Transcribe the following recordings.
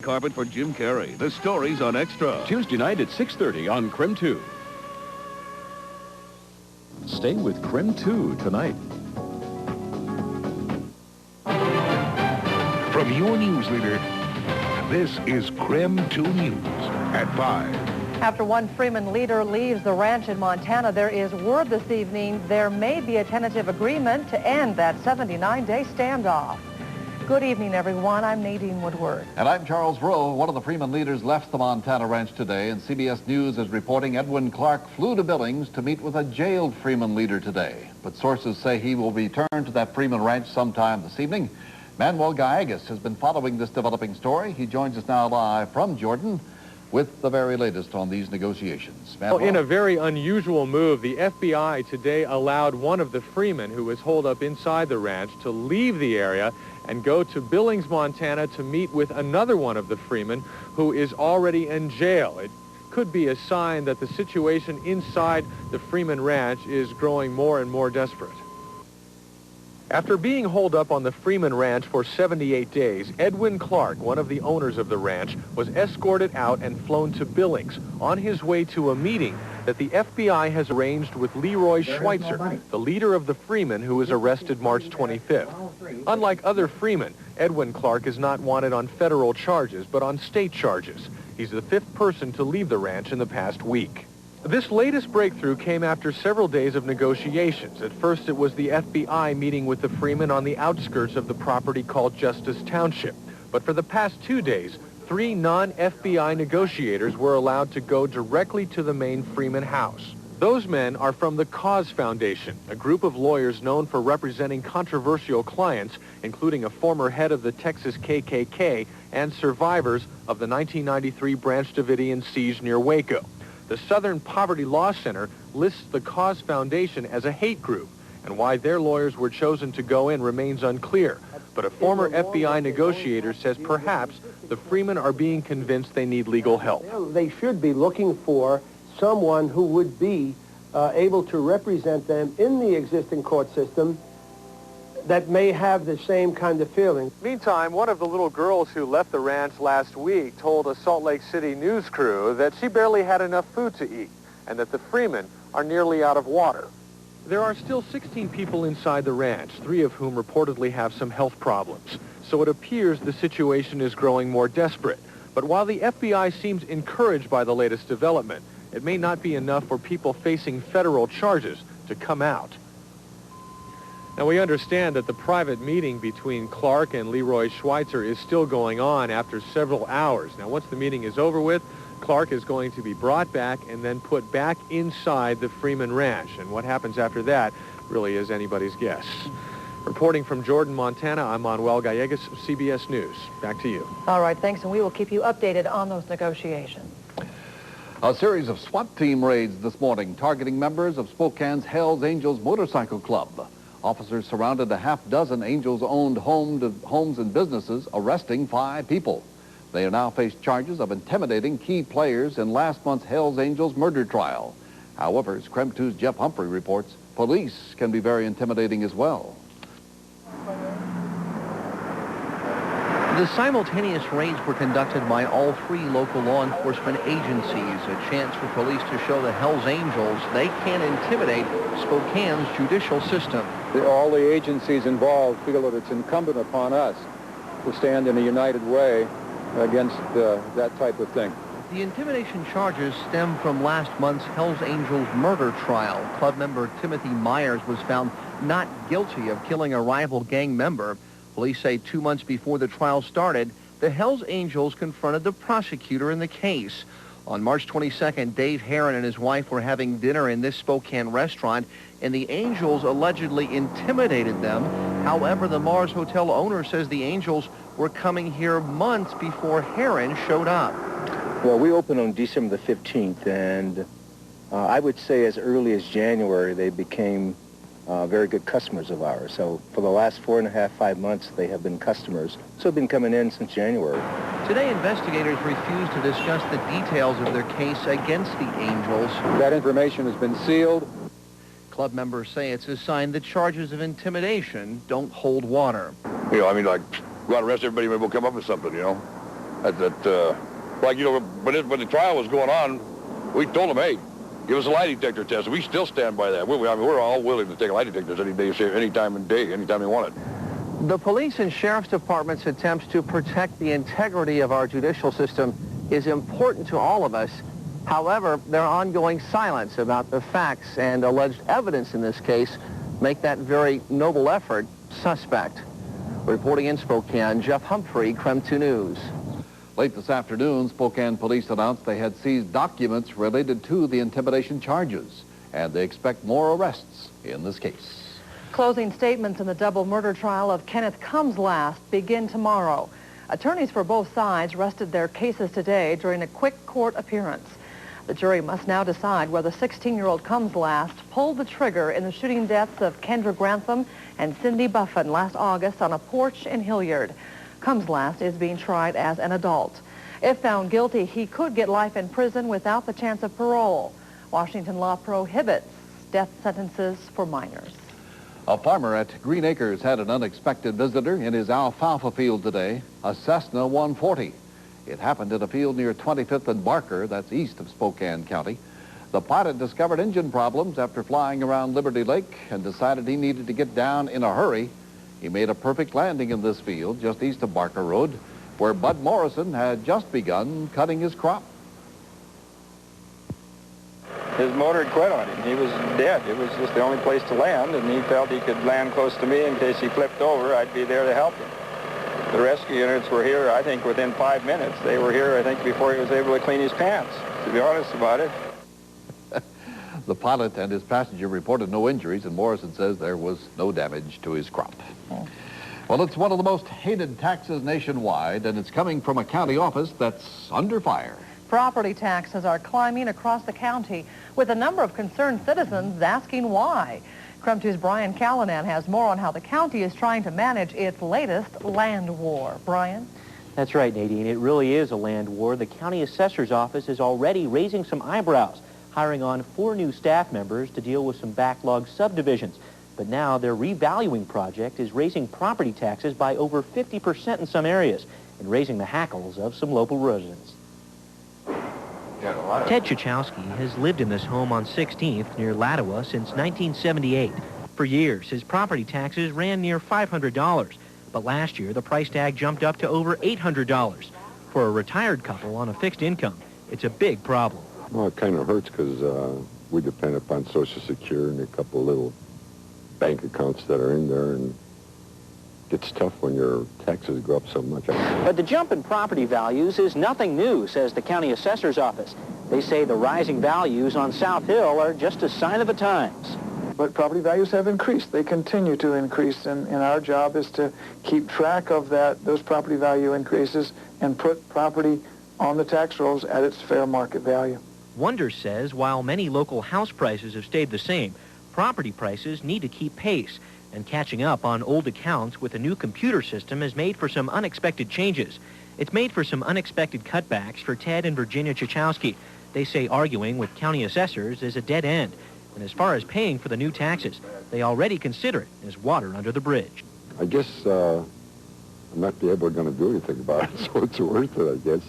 Carpet for Jim Carrey. The stories on Extra. Tuesday night at 6:30 on KREM 2. Stay with KREM 2 tonight. From your news leader, this is KREM 2 News at 5. After one Freeman leader leaves the ranch in Montana, there is word this evening there may be a tentative agreement to end that 79-day standoff. Good evening, everyone. I'm Nadine Woodward. And I'm Charles Rowe. One of the Freeman leaders left the Montana ranch today, and CBS News is reporting Edwin Clark flew to Billings to meet with a jailed Freeman leader today. But sources say he will return to that Freeman ranch sometime this evening. Manuel Gallegos has been following this developing story. He joins us now live from Jordan with the very latest on these negotiations. Well, in a very unusual move, the FBI today allowed one of the Freemen who was holed up inside the ranch to leave the area and go to Billings, Montana to meet with another one of the Freemen who is already in jail. It could be a sign that the situation inside the Freeman ranch is growing more and more desperate. After being holed up on the Freeman ranch for 78 days, Edwin Clark, one of the owners of the ranch, was escorted out and flown to Billings on his way to a meeting that the FBI has arranged with Leroy Schweitzer, the leader of the Freeman who was arrested March 25th. Unlike other Freemen, Edwin Clark is not wanted on federal charges, but on state charges. He's the fifth person to leave the ranch in the past week. This latest breakthrough came after several days of negotiations. At first, it was the FBI meeting with the Freeman on the outskirts of the property called Justice Township. But for the past 2 days, 3 non-FBI negotiators were allowed to go directly to the main Freeman house. Those men are from the Cause Foundation, a group of lawyers known for representing controversial clients, including a former head of the Texas KKK and survivors of the 1993 Branch Davidian siege near Waco. The Southern Poverty Law Center lists the Cause Foundation as a hate group, and why their lawyers were chosen to go in remains unclear. But a former FBI negotiator says perhaps the Freemen are being convinced they need legal help. They should be looking for someone who would be able to represent them in the existing court system that may have the same kind of feeling. Meantime, one of the little girls who left the ranch last week told a Salt Lake City news crew that she barely had enough food to eat and that the Freemen are nearly out of water. There are still 16 people inside the ranch, 3 of whom reportedly have some health problems. So it appears the situation is growing more desperate. But while the FBI seems encouraged by the latest development, it may not be enough for people facing federal charges to come out. Now, we understand that the private meeting between Clark and Leroy Schweitzer is still going on after several hours. Now, once the meeting is over with, Clark is going to be brought back and then put back inside the Freeman Ranch. And what happens after that really is anybody's guess. Reporting from Jordan, Montana, I'm Manuel Gallegos, CBS News. Back to you. All right, thanks, and we will keep you updated on those negotiations. A series of SWAT team raids this morning targeting members of Spokane's Hells Angels Motorcycle Club. Officers surrounded a half-dozen Angels-owned homes and businesses, arresting 5 people. They now face charges of intimidating key players in last month's Hells Angels murder trial. However, as KREM 2's Jeff Humphrey reports, police can be very intimidating as well. The simultaneous raids were conducted by all 3 local law enforcement agencies, a chance for police to show the Hells Angels they can intimidate Spokane's judicial system. All the agencies involved feel that it's incumbent upon us to stand in a united way against that type of thing. The intimidation charges stem from last month's Hells Angels murder trial. Club member Timothy Myers was found not guilty of killing a rival gang member. Police say 2 months before the trial started, the Hells Angels confronted the prosecutor in the case. On March 22nd, Dave Herron and his wife were having dinner in this Spokane restaurant, and the Angels allegedly intimidated them. However, the Mars Hotel owner says the Angels were coming here months before Herron showed up. Well, we opened on December the 15th, and I would say as early as January, they became very good customers of ours. So for the last 4.5, 5 months, they have been customers. So they've been coming in since January. Today, investigators refuse to discuss the details of their case against the Angels. That information has been sealed. Club members say it's a sign that charges of intimidation don't hold water. You know, I mean, like, go out and arrest everybody, maybe we'll come up with something, you know. Like, you know, when the trial was going on, we told them, hey, give us a lie detector test. We still stand by that. We're all willing to take a lie detector any day, any time of day, anytime they want it. The police and sheriff's department's attempts to protect the integrity of our judicial system is important to all of us. However, their ongoing silence about the facts and alleged evidence in this case make that very noble effort suspect. Reporting in Spokane, Jeff Humphrey, KREM 2 News. Late this afternoon, Spokane police announced they had seized documents related to the intimidation charges, and they expect more arrests in this case. Closing statements in the double murder trial of Kenneth Cumslast begin tomorrow. Attorneys for both sides rested their cases today during a quick court appearance. The jury must now decide whether 16-year-old Cumslast pulled the trigger in the shooting deaths of Kendra Grantham and Cindy Buffin last August on a porch in Hilliard. Cumslast is being tried as an adult. If found guilty, he could get life in prison without the chance of parole. Washington law prohibits death sentences for minors. A farmer at Greenacres had an unexpected visitor in his alfalfa field today, a Cessna 140. It happened in a field near 25th and Barker, that's east of Spokane County. The pilot discovered engine problems after flying around Liberty Lake and decided he needed to get down in a hurry. He made a perfect landing in this field just east of Barker Road, where Bud Morrison had just begun cutting his crop. His motor had quit on him. He was dead. It was just the only place to land, and he felt he could land close to me in case he flipped over. I'd be there to help him. The rescue units were here, I think, within 5 minutes. They were here, I think, before he was able to clean his pants, to be honest about it. The pilot and his passenger reported no injuries, and Morrison says there was no damage to his crop. Well, it's one of the most hated taxes nationwide, and it's coming from a county office that's under fire. Property taxes are climbing across the county, with a number of concerned citizens asking why. KREM 2's Brian Callanan has more on how the county is trying to manage its latest land war. Brian? That's right, Nadine. It really is a land war. The county assessor's office is already raising some eyebrows, hiring on 4 new staff members to deal with some backlogged subdivisions. But now their revaluing project is raising property taxes by over 50% in some areas and raising the hackles of some local residents. Ted Chachowski has lived in this home on 16th near Lattua since 1978. For years, his property taxes ran near $500, but last year the price tag jumped up to over $800. For a retired couple on a fixed income, it's a big problem. Well, it kind of hurts because we depend upon Social Security and a couple of little bank accounts that are in there, and it's tough when your taxes go up so much. But the jump in property values is nothing new, says the county assessor's office. They say the rising values on South Hill are just a sign of the times. But property values have increased. They continue to increase, and our job is to keep track of those property value increases and put property on the tax rolls at its fair market value. Wonders says while many local house prices have stayed the same, property prices need to keep pace. And catching up on old accounts with a new computer system has made for some unexpected changes. It's made for some unexpected cutbacks for Ted and Virginia Chachowski. They say arguing with county assessors is a dead end. And as far as paying for the new taxes, they already consider it as water under the bridge. I guess I'm not going to do anything about it, so it's worth it, I guess.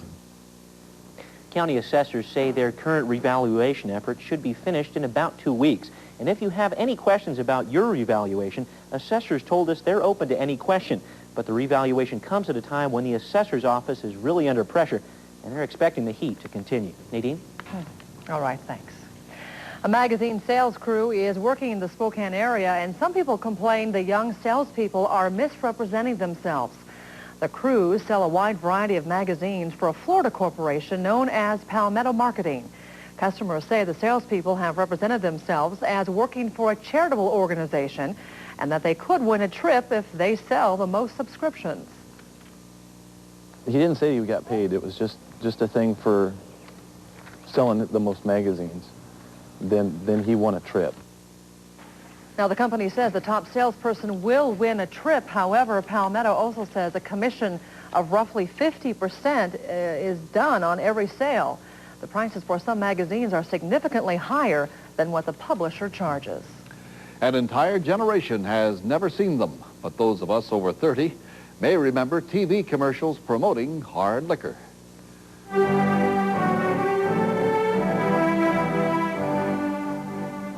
County assessors say their current revaluation effort should be finished in about 2 weeks. And if you have any questions about your revaluation, assessors told us they're open to any question. But the revaluation comes at a time when the assessor's office is really under pressure, and they're expecting the heat to continue. Nadine? All right, thanks. A magazine sales crew is working in the Spokane area, and some people complain the young salespeople are misrepresenting themselves. The crews sell a wide variety of magazines for a Florida corporation known as Palmetto Marketing. Customers say the salespeople have represented themselves as working for a charitable organization and that they could win a trip if they sell the most subscriptions. He didn't say he got paid. It was just a thing for selling the most magazines. Then he won a trip. Now, the company says the top salesperson will win a trip. However, Palmetto also says a commission of roughly 50% is done on every sale. The prices for some magazines are significantly higher than what the publisher charges. An entire generation has never seen them, but those of us over 30 may remember TV commercials promoting hard liquor.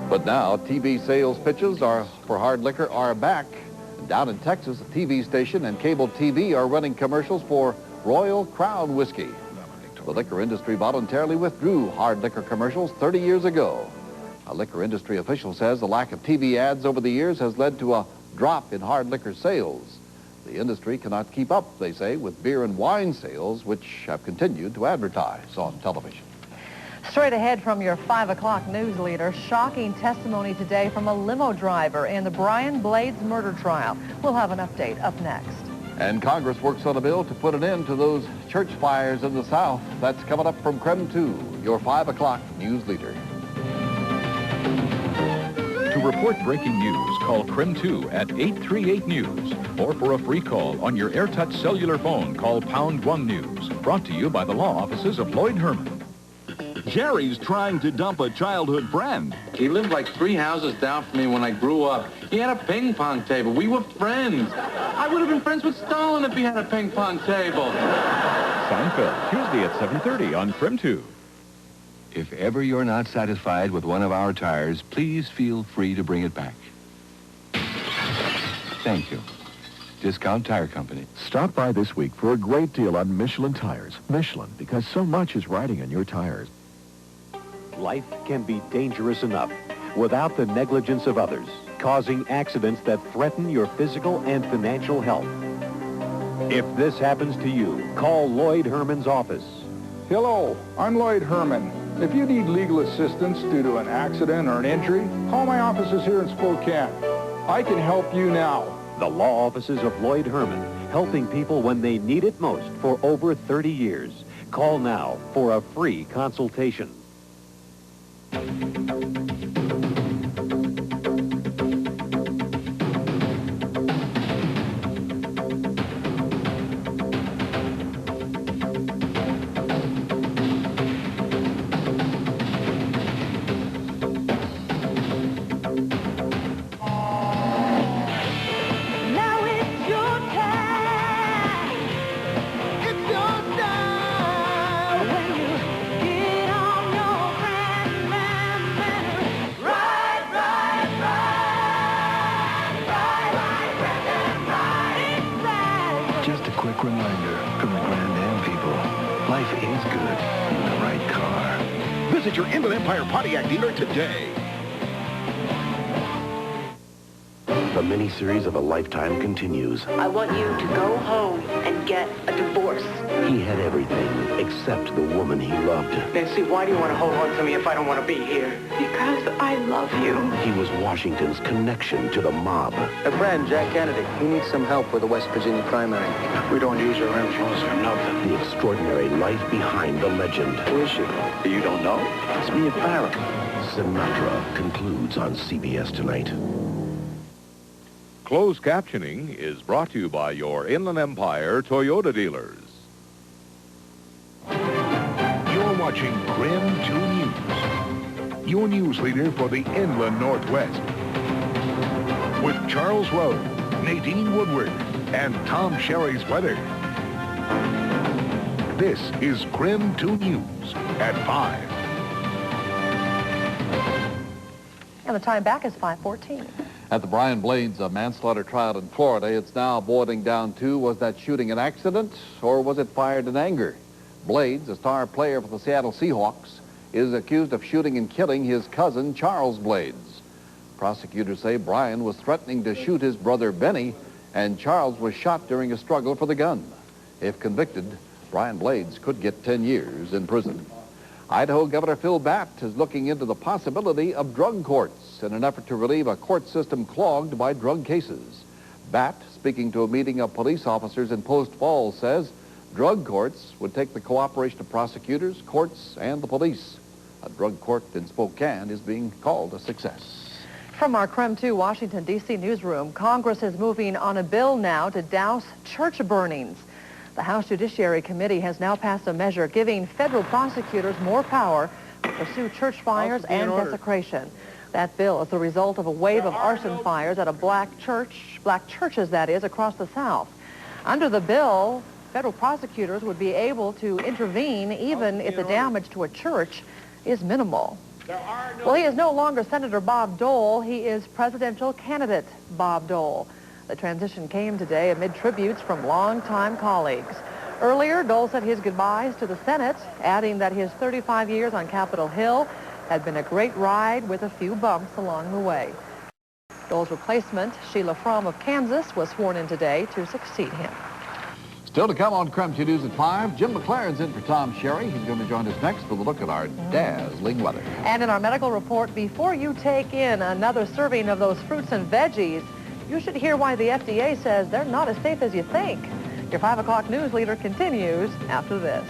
But now, TV sales pitches for hard liquor are back. Down in Texas, a TV station and cable TV are running commercials for Royal Crown whiskey. The liquor industry voluntarily withdrew hard liquor commercials 30 years ago. A liquor industry official says the lack of TV ads over the years has led to a drop in hard liquor sales. The industry cannot keep up, they say, with beer and wine sales, which have continued to advertise on television. Straight ahead from your 5 o'clock news leader, shocking testimony today from a limo driver in the Brian Blades murder trial. We'll have an update up next. And Congress works on a bill to put an end to those church fires in the South. That's coming up from KREM 2, your 5 o'clock news leader. To report breaking news, call KREM 2 at 838-NEWS. Or for a free call on your AirTouch cellular phone, call Pound 1 News. Brought to you by the law offices of Lloyd Herman. Jerry's trying to dump a childhood friend. He lived like 3 houses down from me when I grew up. He had a ping pong table. We were friends. I would have been friends with Stalin if he had a ping pong table. Seinfeld, Tuesday at 7:30 on KREM 2. If ever you're not satisfied with one of our tires, please feel free to bring it back. Thank you. Discount Tire Company. Stop by this week for a great deal on Michelin tires. Michelin, because so much is riding on your tires. Life can be dangerous enough without the negligence of others, causing accidents that threaten your physical and financial health. If this happens to you, call Lloyd Herman's office. Hello, I'm Lloyd Herman. If you need legal assistance due to an accident or an injury, call my offices here in Spokane. I can help you now. The law offices of Lloyd Herman, helping people when they need it most for over 30 years. Call now for a free consultation. Visit your Inland Empire Pontiac dealer today. The miniseries of a lifetime continues. I want you to go home and get a divorce. He had everything except the woman he loved. Nancy, why do you want to hold on to me if I don't want to be here? Because I love you. He was Washington's connection to the mob. A friend, Jack Kennedy. He needs some help with the West Virginia primary. We don't use our influence for nothing. The extraordinary life behind the legend. Who is she? You don't know? It's Mia Farrow. Sinatra concludes on CBS tonight. Closed captioning is brought to you by your Inland Empire Toyota dealers. You're watching KREM 2 News, your news leader for the Inland Northwest. With Charles Rowe, Nadine Woodward, and Tom Sherry's weather. This is KREM 2 News at 5. And the time back is 5:14. At the Brian Blades manslaughter trial in Florida, it's now boiling down to, was that shooting an accident or was it fired in anger? Blades, a star player for the Seattle Seahawks, is accused of shooting and killing his cousin, Charles Blades. Prosecutors say Brian was threatening to shoot his brother, Benny, and Charles was shot during a struggle for the gun. If convicted, Brian Blades could get 10 years in prison. Idaho Governor Phil Batt is looking into the possibility of drug courts in an effort to relieve a court system clogged by drug cases. Batt, speaking to a meeting of police officers in Post Falls, says drug courts would take the cooperation of prosecutors, courts, and the police. A drug court in Spokane is being called a success. From our KREM 2 Washington, D.C. newsroom, Congress is moving on a bill now to douse church burnings. The House Judiciary Committee has now passed a measure giving federal prosecutors more power to pursue church fires and desecration. That bill is the result of a wave of arson fires at a black churches, that is, across the South. Under the bill, federal prosecutors would be able to intervene even if the damage to a church is minimal. Well, he is no longer Senator Bob Dole. He is presidential candidate Bob Dole. The transition came today amid tributes from longtime colleagues. Earlier, Dole said his goodbyes to the Senate, adding that his 35 years on Capitol Hill had been a great ride with a few bumps along the way. Dole's replacement, Sheila Fromm of Kansas, was sworn in today to succeed him. Still to come on KREM 2 News at 5, Jim McLaren's in for Tom Sherry. He's going to join us next with a look at our dazzling weather. And in our medical report, before you take in another serving of those fruits and veggies, you should hear why the FDA says they're not as safe as you think. Your 5 o'clock news leader continues after this.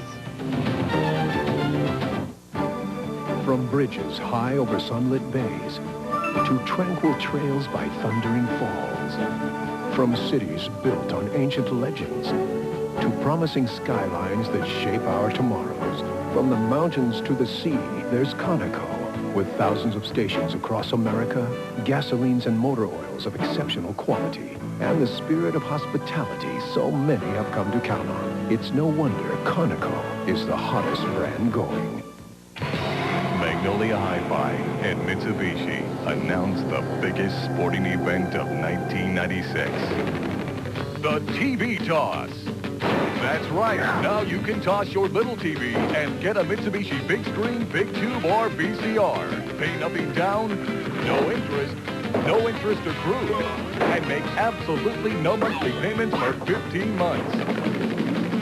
From bridges high over sunlit bays to tranquil trails by thundering falls. From cities built on ancient legends to promising skylines that shape our tomorrows. From the mountains to the sea, there's Conoco. With thousands of stations across America, gasolines and motor oils of exceptional quality, and the spirit of hospitality so many have come to count on. It's no wonder Conoco is the hottest brand going. Magnolia Hi-Fi and Mitsubishi announced the biggest sporting event of 1996. The TV Toss. That's right, now you can toss your little TV and get a Mitsubishi Big Screen, Big Tube, or VCR. Pay nothing down, no interest accrued, and make absolutely no monthly payments for 15 months.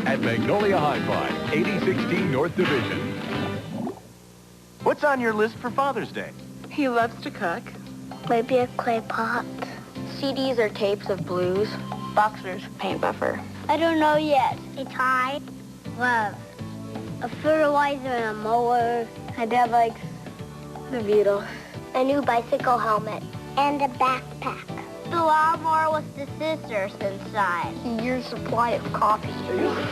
At Magnolia Hi-Fi, 8016 North Division. What's on your list for Father's Day? He loves to cook. Maybe a clay pot. CDs or tapes of blues. Boxers, paint buffer. I don't know yet. A tie. Love. A fertilizer and a mower. My dad likes the Beatles. A new bicycle helmet. And a backpack. The lawnmower with the scissors inside. A year's supply of coffee. Yeah.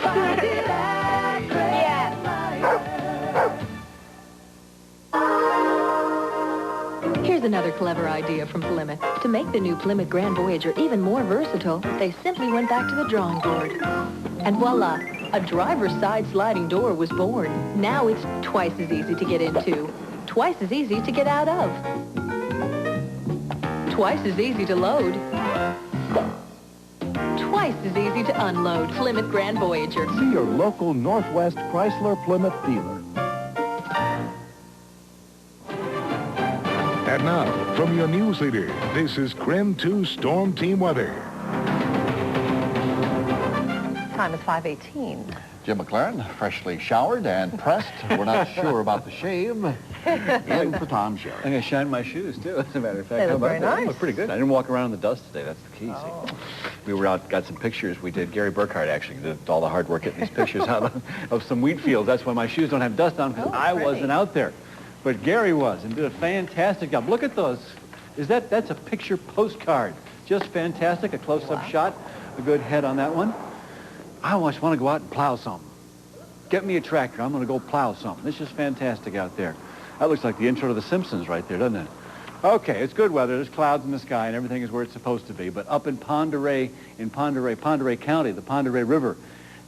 Here's another clever idea from Plymouth. To make the new Plymouth Grand Voyager even more versatile, they simply went back to the drawing board. And voila, a driver's side sliding door was born. Now it's twice as easy to get into, twice as easy to get out of, twice as easy to load, twice as easy to unload. Plymouth Grand Voyager. See your local Northwest Chrysler Plymouth dealer. And now, from your news leader, this is KREM 2 Storm Team Weather. Time is 5:18. Jim McLaren, freshly showered and pressed. We're not sure about the shave. In for Tom Sherry. I'm going to shine my shoes, too, as a matter of fact. They look very nice. They look pretty good. I didn't walk around in the dust today. That's the key. Oh. We were out, got some pictures. We did. Gary Burkhardt actually did all the hard work getting these pictures out of some wheat fields. That's why my shoes don't have dust on, because I wasn't out there. But Gary was, and did a fantastic job. Look at those. That's a picture postcard. Just fantastic. A close-up shot. A good head on that one. I always want to go out and plow something. Get me a tractor. I'm going to go plow something. It's just fantastic out there. That looks like the intro to The Simpsons right there, doesn't it? Okay, it's good weather. There's clouds in the sky, and everything is where it's supposed to be. But up in Ponderay County, the Ponderay River,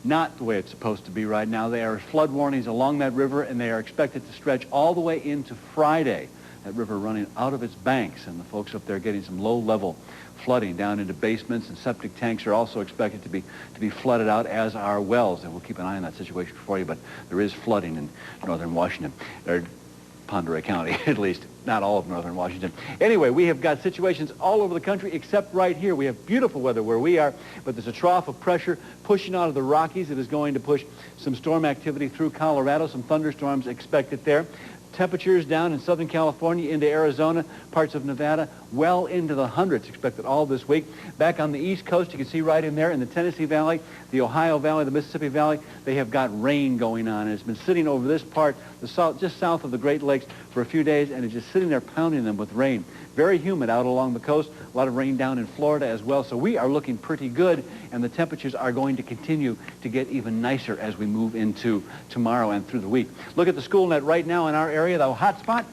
not the way it's supposed to be right now. There are flood warnings along that river, and they are expected to stretch all the way into Friday. That river running out of its banks, and the folks up there getting some low-level flooding down into basements, and septic tanks are also expected to be flooded out, as are wells. And we'll keep an eye on that situation for you, but there is flooding in northern Washington, or Ponderay County, at least. Not all of northern Washington. Anyway, we have got situations all over the country except right here. We have beautiful weather where we are, but there's a trough of pressure pushing out of the Rockies. It is going to push some storm activity through Colorado, some thunderstorms expected there. Temperatures down in Southern California into Arizona, parts of Nevada, well into the hundreds expected all this week. Back on the East Coast, you can see right in there in the Tennessee Valley, the Ohio Valley, the Mississippi Valley, they have got rain going on. And it's been sitting over this part, just south of the Great Lakes for a few days, and it's just sitting there pounding them with rain. Very humid out along the coast, a lot of rain down in Florida as well. So we are looking pretty good, and the temperatures are going to continue to get even nicer as we move into tomorrow and through the week. Look at the school net right now in our area, the hot spot.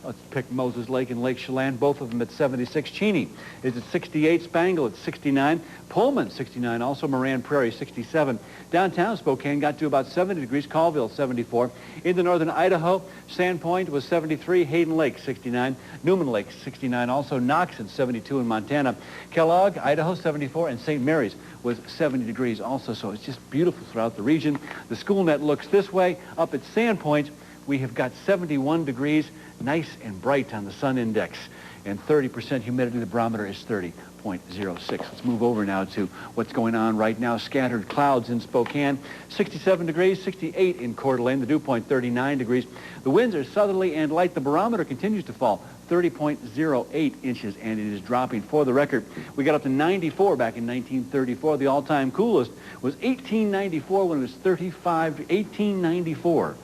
Let's pick Moses Lake and Lake Chelan, both of them at 76. Cheney is at 68. Spangle at 69. Pullman, 69. Also Moran Prairie, 67. Downtown Spokane got to about 70 degrees. Colville, 74. Into northern Idaho, Sandpoint was 73. Hayden Lake, 69. Newman Lake, 69. Also Knox at 72 in Montana. Kellogg, Idaho, 74. And St. Mary's was 70 degrees also. So it's just beautiful throughout the region. The school net looks this way. Up at Sandpoint, we have got 71 degrees, nice and bright on the sun index, and 30% humidity. The barometer is 30.06. Let's move over now to what's going on right now. Scattered clouds in Spokane, 67 degrees, 68 in Coeur d'Alene. The dew point, 39 degrees. The winds are southerly and light. The barometer continues to fall, 30.08 inches, and it is dropping. For the record, we got up to 94 back in 1934. The all-time coolest was 1894 when it was 35, 1894.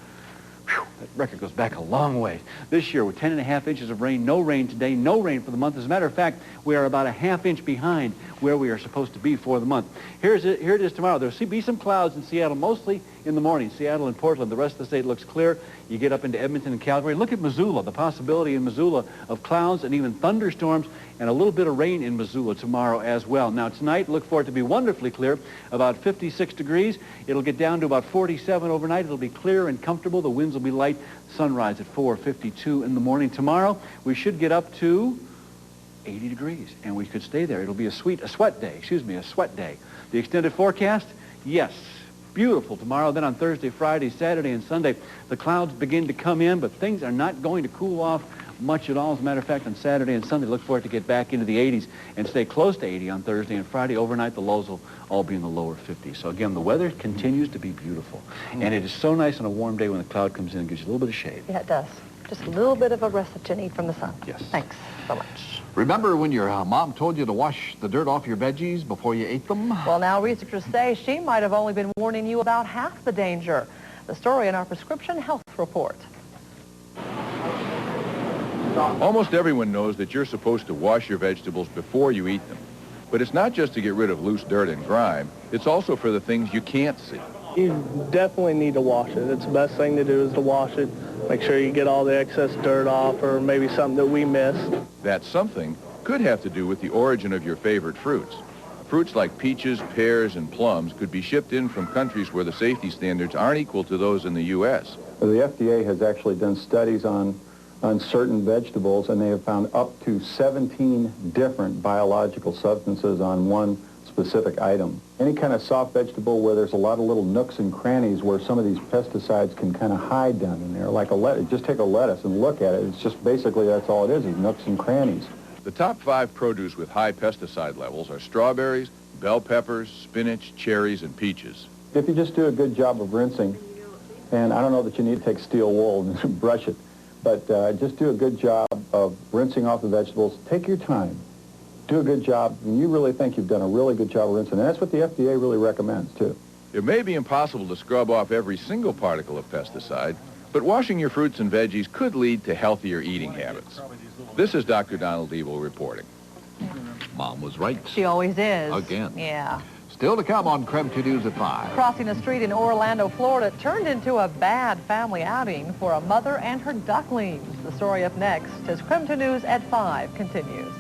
That record goes back a long way. This year, with 10.5 inches of rain, no rain today, no rain for the month. As a matter of fact, we are about a ½ inch behind where we are supposed to be for the month. Here it is tomorrow. There will be some clouds in Seattle, mostly in the morning. Seattle and Portland. The rest of the state looks clear. You get up into Edmonton and Calgary. Look at Missoula, the possibility in Missoula of clouds and even thunderstorms and a little bit of rain in Missoula tomorrow as well. Now, tonight, look for it to be wonderfully clear, about 56 degrees. It'll get down to about 47 overnight. It'll be clear and comfortable. The winds will be light. Sunrise at 4:52 in the morning. Tomorrow, we should get up to 80 degrees, and we could stay there. It'll be a sweat day. The extended forecast, yes, beautiful tomorrow. Then on Thursday, Friday, Saturday, and Sunday, the clouds begin to come in, but things are not going to cool off much at all. As a matter of fact, on Saturday and Sunday, look for it to get back into the 80s and stay close to 80 on Thursday and Friday. Overnight, the lows will all be in the lower 50s. So again, the weather continues to be beautiful. And it is so nice on a warm day when the cloud comes in and gives you a little bit of shade. Yeah, it does. Just a little bit of a rest that you need from the sun. Yes. Thanks so much. Remember when your mom told you to wash the dirt off your veggies before you ate them? Well, now researchers say she might have only been warning you about half the danger. The story in our prescription health report. Almost everyone knows that you're supposed to wash your vegetables before you eat them. But it's not just to get rid of loose dirt and grime. It's also for the things you can't see. You definitely need to wash it. It's the best thing to do is to wash it. Make sure you get all the excess dirt off, or maybe something that we missed. That something could have to do with the origin of your favorite fruits. Fruits like peaches, pears, and plums could be shipped in from countries where the safety standards aren't equal to those in the U.S. The FDA has actually done studies on certain vegetables, and they have found up to 17 different biological substances on one specific item. Any kind of soft vegetable where there's a lot of little nooks and crannies where some of these pesticides can kind of hide down in there, like a lettuce. Just take a lettuce and look at it. It's just basically that's all it is nooks and crannies. The top 5 produce with high pesticide levels are strawberries, bell peppers, spinach, cherries, and peaches. If you just do a good job of rinsing, and I don't know that you need to take steel wool and brush it, but just do a good job of rinsing off the vegetables. Take your time. Do a good job, and you really think you've done a really good job of rinsing. And that's what the FDA really recommends, too. It may be impossible to scrub off every single particle of pesticide, but washing your fruits and veggies could lead to healthier eating habits. This is Dr. Donald Deeble reporting. Mom was right. She always is. Again. Yeah. Still to come on KREM 2 News at 5. Crossing a street in Orlando, Florida, turned into a bad family outing for a mother and her ducklings. The story up next as KREM 2 News at 5 continues.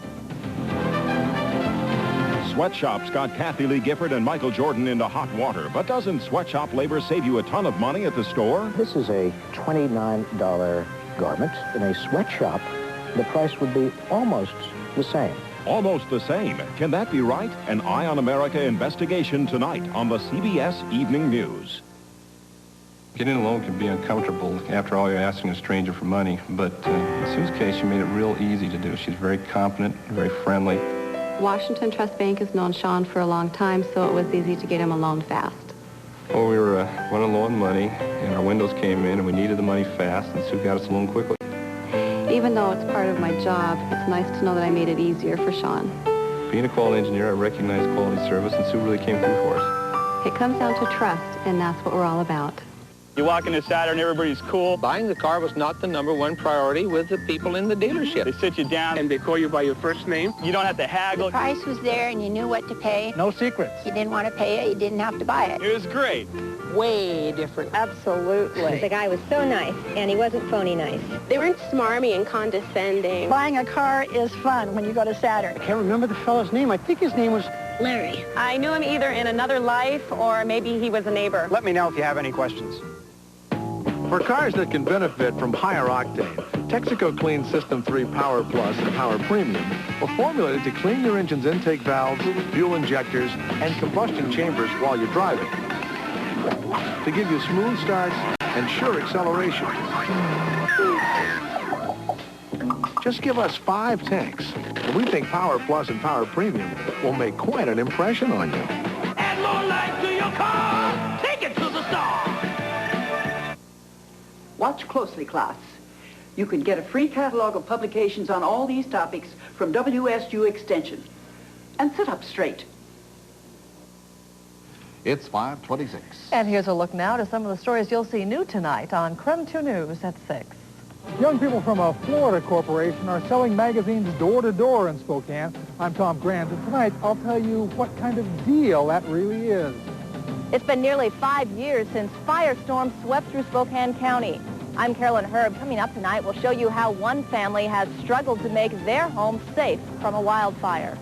Sweatshops got Kathy Lee Gifford and Michael Jordan into hot water, but doesn't sweatshop labor save you a ton of money at the store? This is a $29 garment. In a sweatshop, the price would be almost the same. Almost the same. Can that be right? An Eye on America investigation tonight on the CBS Evening News. Getting a loan can be uncomfortable. After all, you're asking a stranger for money. But in Sue's case, she made it real easy to do. She's very competent, very friendly. Washington Trust Bank has known Sean for a long time, so it was easy to get him a loan fast. Well, we were running low on money, and our windows came in, and we needed the money fast, and Sue got us a loan quickly. Even though it's part of my job, it's nice to know that I made it easier for Sean. Being a quality engineer, I recognize quality service, and Sue really came through for us. It comes down to trust, and that's what we're all about. You walk into Saturn, everybody's cool. Buying the car was not the #1 priority with the people in the dealership. They sit you down. And they call you by your first name. You don't have to haggle. The price was there and you knew what to pay. No secrets. You didn't want to pay it, you didn't have to buy it. It was great. Way different. Absolutely. The guy was so nice, and he wasn't phony nice. They weren't smarmy and condescending. Buying a car is fun when you go to Saturn. I can't remember the fellow's name. I think his name was Larry. I knew him either in another life or maybe he was a neighbor. Let me know if you have any questions. For cars that can benefit from higher octane, Texaco Clean System 3 Power Plus and Power Premium were formulated to clean your engine's intake valves, fuel injectors, and combustion chambers while you're driving, to give you smooth starts and sure acceleration. Just give us 5 tanks, and we think Power Plus and Power Premium will make quite an impression on you. Add more life to your car. Take it to the star. Watch closely, class. You can get a free catalog of publications on all these topics from WSU Extension. And sit up straight. It's 5:26. And here's a look now to some of the stories you'll see new tonight on KREM 2 News at 6. Young people from a Florida corporation are selling magazines door-to-door in Spokane. I'm Tom Grant, and tonight I'll tell you what kind of deal that really is. It's been nearly 5 years since firestorms swept through Spokane County. I'm Carolyn Herb. Coming up tonight, we'll show you how one family has struggled to make their home safe from a wildfire.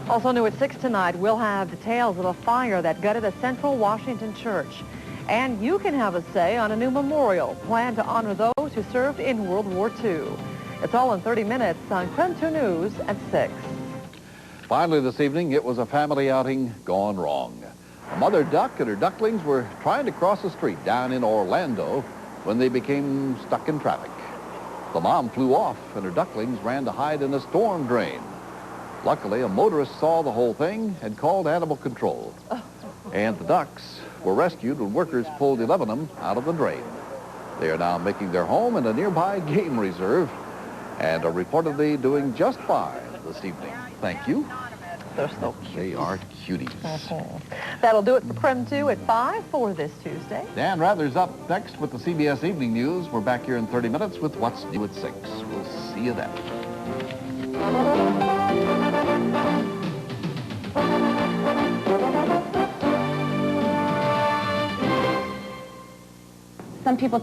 Also new at 6 tonight, we'll have details of a fire that gutted a Central Washington church. And you can have a say on a new memorial planned to honor those who served in World War II. It's all in 30 minutes on KREM 2 News at 6. Finally this evening, it was a family outing gone wrong. A mother duck and her ducklings were trying to cross the street down in Orlando when they became stuck in traffic. The mom flew off and her ducklings ran to hide in a storm drain. Luckily, a motorist saw the whole thing and called animal control. And the ducks were rescued when workers pulled 11 of them out of the drain. They are now making their home in a nearby game reserve and are reportedly doing just fine this evening. Thank you. They're so cute. They are cuties. That'll do it for KREM 2 at 5 for this Tuesday. Dan Rather's up next with the CBS Evening News. We're back here in 30 minutes with What's New at 6. We'll see you then. Some people